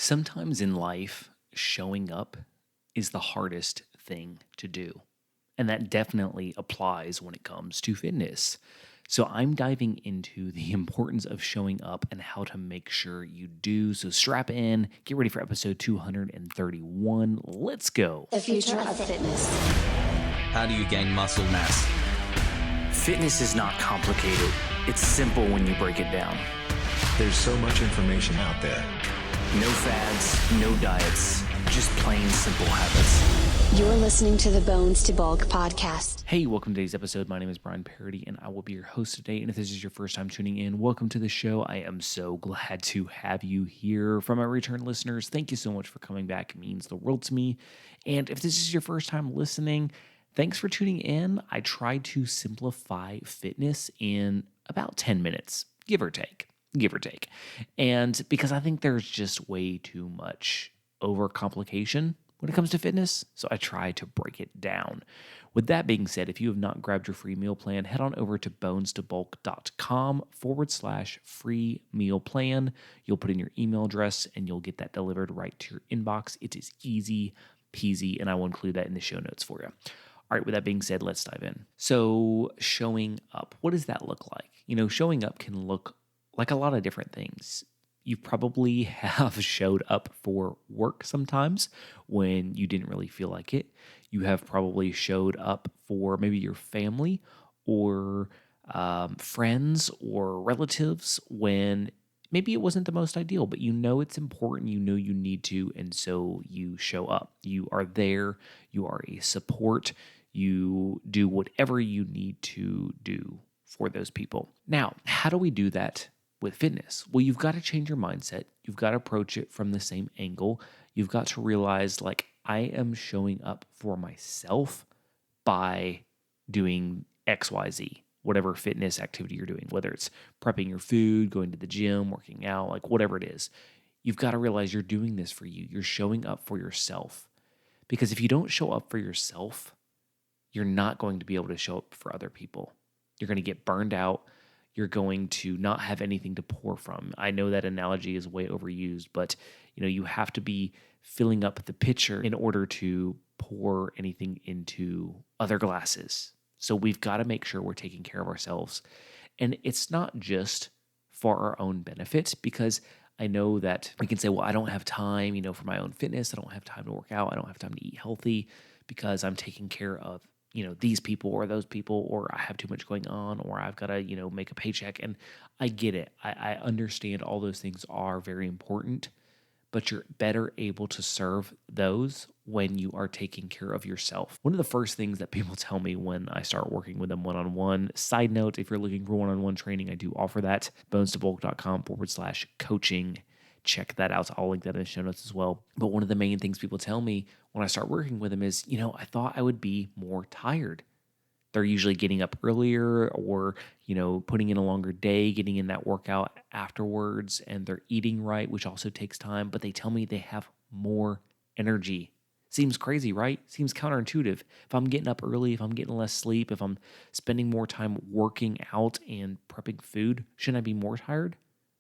Sometimes in life, showing up is the hardest thing to do. And that definitely applies when it comes to fitness. So I'm diving into the importance of showing up and how to make sure you do. So strap in, get ready for episode 231. Let's go. The future of fitness. How do you gain muscle mass? Fitness is not complicated. It's simple when you break it down. There's so much information out there. No fads, no diets, just plain simple habits. You're listening to the Bones to Bulk podcast. Hey, welcome to today's episode. My name is Brian Parody, and I will be your host today. And if this is your first time tuning in, welcome to the show. I am so glad to have you here. From my return listeners, thank you so much for coming back. It means the world to me. And if this is your first time listening, thanks for tuning in. I try to simplify fitness in about 10 minutes, give or take. And because I think there's just way too much overcomplication when it comes to fitness, so I try to break it down. With that being said, if you have not grabbed your free meal plan, head on over to bonestobulk.com/free meal plan. You'll put in your email address and you'll get that delivered right to your inbox. It is easy peasy, and I will include that in the show notes for you. All right, with that being said, let's dive in. So showing up, what does that look like? Showing up can look like a lot of different things. You probably have showed up for work sometimes when you didn't really feel like it. You have probably showed up for maybe your family or friends or relatives when maybe it wasn't the most ideal, but it's important, you need to, and so you show up. You are there, you are a support, you do whatever you need to do for those people. Now, how do we do that with fitness? Well, you've got to change your mindset. You've got to approach it from the same angle. You've got to realize, I am showing up for myself by doing XYZ, whatever fitness activity you're doing, whether it's prepping your food, going to the gym, working out, whatever it is. You've got to realize you're doing this for you. You're showing up for yourself. Because if you don't show up for yourself, you're not going to be able to show up for other people. You're going to get burned out. You're going to not have anything to pour from. I know that analogy is way overused, but you have to be filling up the pitcher in order to pour anything into other glasses. So we've got to make sure we're taking care of ourselves. And it's not just for our own benefit, because I know that we can say, well, I don't have time, for my own fitness. I don't have time to work out. I don't have time to eat healthy because I'm taking care of these people or those people, or I have too much going on, or I've got to, make a paycheck. And I get it. I understand all those things are very important, but you're better able to serve those when you are taking care of yourself. One of the first things that people tell me when I start working with them one-on-one, side note, if you're looking for one-on-one training, I do offer that, bonestobulk.com/coaching. Check that out. I'll link that in the show notes as well. But one of the main things people tell me when I start working with them is, I thought I would be more tired. They're usually getting up earlier or, putting in a longer day, getting in that workout afterwards, and they're eating right, which also takes time. But they tell me they have more energy. Seems crazy, right? Seems counterintuitive. If I'm getting up early, if I'm getting less sleep, if I'm spending more time working out and prepping food, shouldn't I be more tired?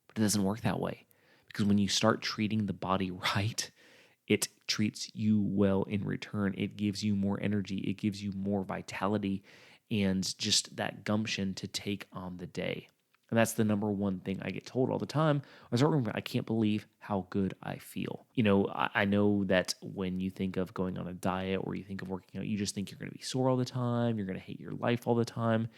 But it doesn't work that way. Because when you start treating the body right, it treats you well in return. It gives you more energy. It gives you more vitality and just that gumption to take on the day. And that's the number one thing I get told all the time. I can't believe how good I feel. I know that when you think of going on a diet or you think of working out, you just think you're going to be sore all the time. You're going to hate your life all the time.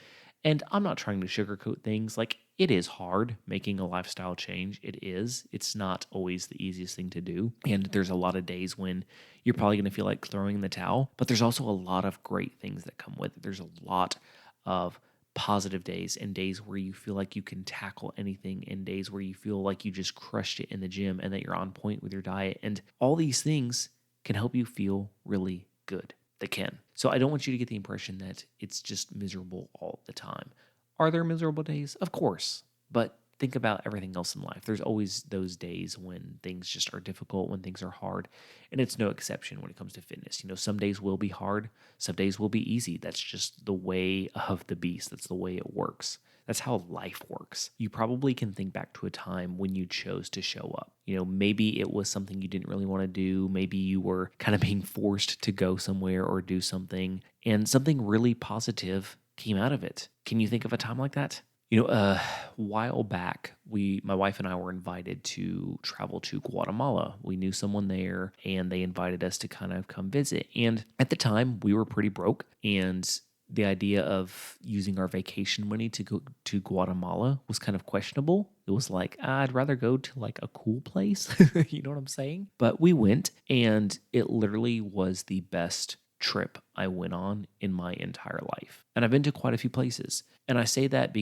And I'm not trying to sugarcoat things. It is hard making a lifestyle change. It is. It's not always the easiest thing to do. And there's a lot of days when you're probably going to feel like throwing in the towel. But there's also a lot of great things that come with it. There's a lot of positive days and days where you feel like you can tackle anything, and days where you feel like you just crushed it in the gym and that you're on point with your diet. And all these things can help you feel really good. They can. So I don't want you to get the impression that it's just miserable all the time. Are there miserable days? Of course. But think about everything else in life. There's always those days when things just are difficult, when things are hard, and it's no exception when it comes to fitness. Some days will be hard, some days will be easy. That's just the way of the beast. That's the way it works. That's how life works. You probably can think back to a time when you chose to show up. Maybe it was something you didn't really want to do. Maybe you were kind of being forced to go somewhere or do something, and something really positive came out of it. Can you think of a time like that? A while back, my wife and I were invited to travel to Guatemala. We knew someone there, and they invited us to kind of come visit. And at the time, we were pretty broke, and the idea of using our vacation money to go to Guatemala was kind of questionable. It was like, I'd rather go to like a cool place. You know what I'm saying? But we went, and it literally was the best trip I went on in my entire life. And I've been to quite a few places. And I say that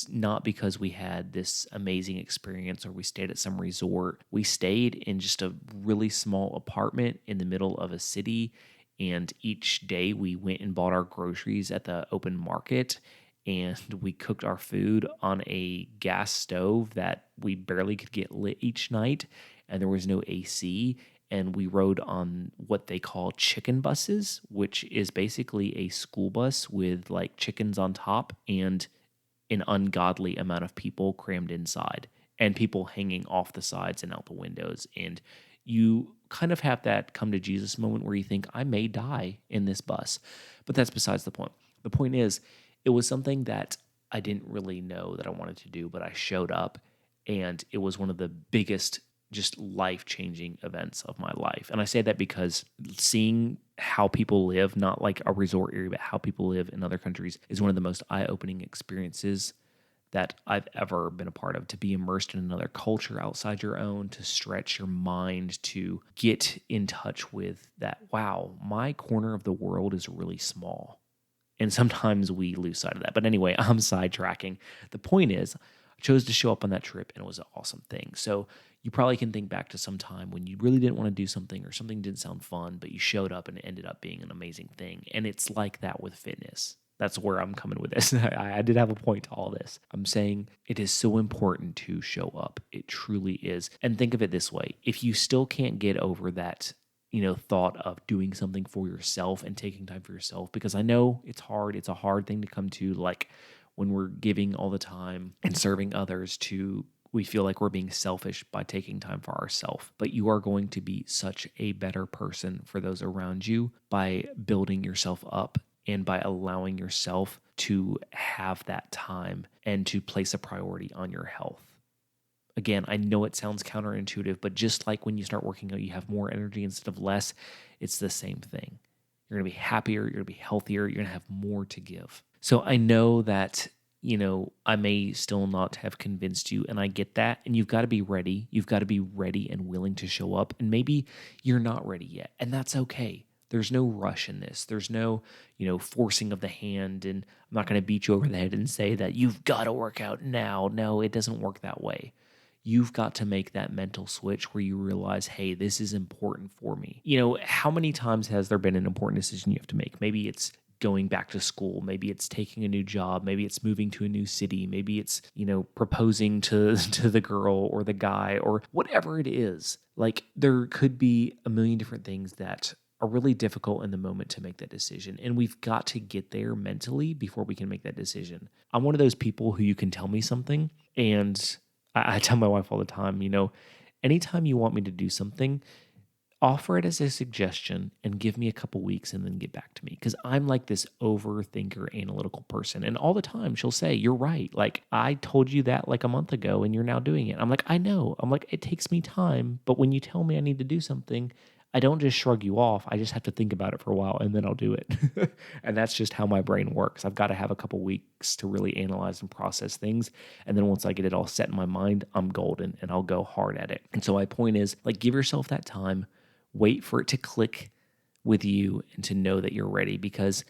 not because we had this amazing experience or we stayed at some resort. We stayed in just a really small apartment in the middle of a city. And each day we went and bought our groceries at the open market. And we cooked our food on a gas stove that we barely could get lit each night. And there was no AC. And we rode on what they call chicken buses, which is basically a school bus with like chickens on top and an ungodly amount of people crammed inside and people hanging off the sides and out the windows. And you kind of have that come to Jesus moment where you think, I may die in this bus. But that's besides the point. The point is, it was something that I didn't really know that I wanted to do, but I showed up, and it was one of the biggest just life-changing events of my life. And I say that because seeing how people live, not like a resort area, but how people live in other countries is one of the most eye-opening experiences that I've ever been a part of. To be immersed in another culture outside your own, to stretch your mind, to get in touch with that, wow, my corner of the world is really small. And sometimes we lose sight of that. But anyway, I'm sidetracking. The point is, I chose to show up on that trip, and it was an awesome thing. So you probably can think back to some time when you really didn't want to do something or something didn't sound fun, but you showed up and it ended up being an amazing thing. And it's like that with fitness. That's where I'm coming with this. I did have a point to all this. I'm saying it is so important to show up. It truly is. And think of it this way. If you still can't get over that, thought of doing something for yourself and taking time for yourself, because I know it's hard. It's a hard thing to come to, like when we're giving all the time and serving others we feel like we're being selfish by taking time for ourselves. But you are going to be such a better person for those around you by building yourself up and by allowing yourself to have that time and to place a priority on your health. Again, I know it sounds counterintuitive, but just like when you start working out, you have more energy instead of less, it's the same thing. You're going to be happier, you're going to be healthier, you're going to have more to give. So I know that I may still not have convinced you, and I get that, and you've got to be ready. You've got to be ready and willing to show up, and maybe you're not ready yet, and that's okay. There's no rush in this. There's no, forcing of the hand, and I'm not going to beat you over the head and say that you've got to work out now. No, it doesn't work that way. You've got to make that mental switch where you realize, hey, this is important for me. How many times has there been an important decision you have to make? Maybe it's going back to school. Maybe it's taking a new job. Maybe it's moving to a new city. Maybe it's, proposing to the girl or the guy or whatever it is. Like, there could be a million different things that are really difficult in the moment to make that decision. And we've got to get there mentally before we can make that decision. I'm one of those people who you can tell me something, and I tell my wife all the time, anytime you want me to do something, offer it as a suggestion and give me a couple weeks and then get back to me. Because I'm like this overthinker, analytical person. And all the time she'll say, you're right. Like, I told you that like a month ago and you're now doing it. I'm like, I know. I'm like, it takes me time. But when you tell me I need to do something, I don't just shrug you off. I just have to think about it for a while and then I'll do it. And that's just how my brain works. I've got to have a couple weeks to really analyze and process things. And then once I get it all set in my mind, I'm golden and I'll go hard at it. And so my point is, like, give yourself that time. Wait for it to click with you and to know that you're ready, because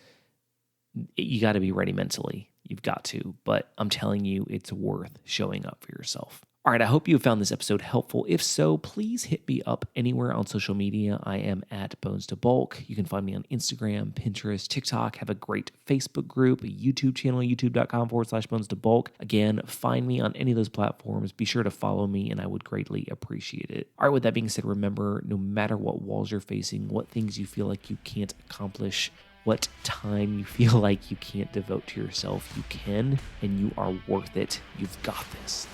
you got to be ready mentally. You've got to. But I'm telling you, it's worth showing up for yourself. All right, I hope you found this episode helpful. If so, please hit me up anywhere on social media. I am at Bones to Bulk. You can find me on Instagram, Pinterest, TikTok, have a great Facebook group, a YouTube channel, youtube.com/Bones to Bulk. Again, find me on any of those platforms. Be sure to follow me, and I would greatly appreciate it. All right, with that being said, remember, no matter what walls you're facing, what things you feel like you can't accomplish, what time you feel like you can't devote to yourself, you can, and you are worth it. You've got this.